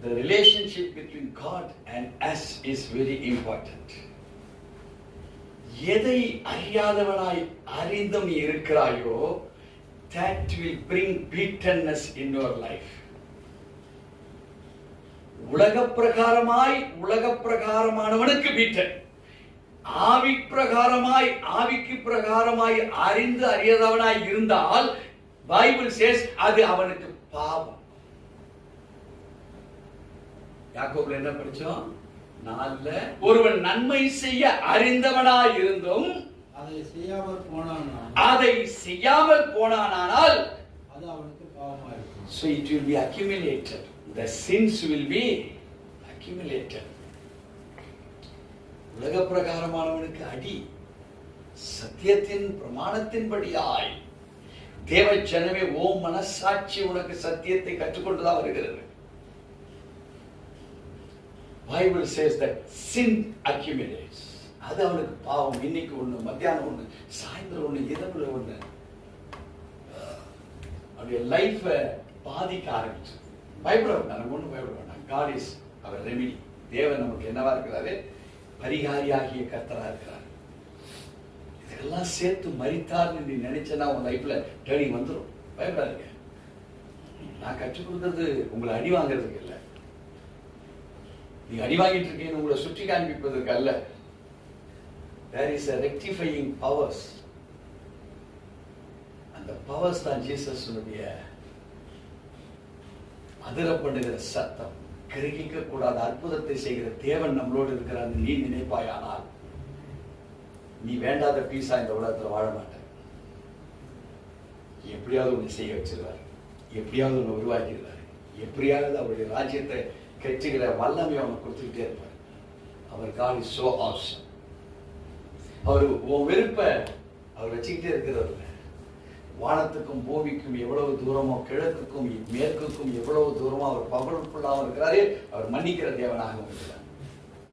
the relationship between God and us is very important. எதை அறியாதவனாய் அறிந்தும் இருக்கிறாயோ, that will bring bitterness in your life. உலக பிரகாரமானவனுக்கு beaten, ஆவிக்கு பிரகாரமாய் அறிந்து அறியாதவனாய் இருந்தால் பைபிள் says அது அவனுக்கு பாவம். யாக்கோபுல என்ன படிச்சோம்? ஒருவன் நன்மை செய்ய அறிந்தவனாய் இருந்தும் அதை செய்யாமல் போனானால் அது அவனுக்கு பாவமாக இருக்கும். So it will be accumulated. The sins will be accumulated. உலக பிரகாரமானவனுக்கு அடி, சத்தியத்தின் பிரமாணத்தின்படியாய் தேவ ஜனமே, ஓ மனசாட்சி உனக்கு சத்தியத்தை கற்றுக்கொண்டுதான் வருகிறது. Bible says that sin accumulates. அது அவனுக்கு பாவம். இன்னைக்கு ஒண்ணு, மத்தியானம் ஒண்ணு, சாயந்தரம் ஒண்ணு, இரவுல ஒண்ணு, அவருடைய லைஃப பாதிக்க ஆரம்பிச்சு. பயப்பட வேண்டாம், நம்ம ஒண்ணு பயப்பட வேண்டாம். God is our remedy. தேவன் நமக்கு என்னவா இருக்கிறாரு? பரிகாரியாகிய கர்த்தரா இருக்கிறார். இதெல்லாம் சேர்த்து மரித்தார்னு நீ நினைச்சனா உன் லைஃப்ல டேர்னிங் வந்துடும். பயப்படாதீங்க. நான் கற்றுக் கொடுத்தது உங்களை அடி வாங்குறதுக்கு இல்லை, நீ அடி வாங்கிட்டு இருக்கீங்கன்னு உங்களை சுற்றி காண்பிப்பதற்கு அல்ல. There is a rectifying powers. அந்த பவர்ஸ் தான் ஜீசஸுடைய அதிரப்படுகிற சத்தம். கிரகிக்க கூடாத அற்புதத்தை செய்கிற தேவன் நம்மளோடு இருக்கிறார் நீ நினைப்பாயானால் நீ வேண்டாத பீஸா இந்த உலகத்தில் வாழ மாட்ட. எப்படியாவது ஒன்று செய்ய வச்சிருவார், எப்படியாவது ஒன்று உருவாக்கிடுவார், எப்படியாவது அவருடைய ராஜ்யத்தை கெட்டுகிற வல்லமை அவனை கொடுத்துக்கிட்டே இருப்பார். அவர் God is so awesome. அவர் உன் வெறுப்ப அவர் வச்சுக்கிட்டே இருக்கிறவர். வானத்துக்கும் பூமிக்கும் எவ்வளவு தூரமோ, கிழக்குக்கும் மேற்குக்கும் எவ்வளவு தூரமோ அவர் பவர்ஃபுல்லாக இருக்கிறாரே, அவர் மன்னிக்கிற தேவனாக இருக்கிறார்.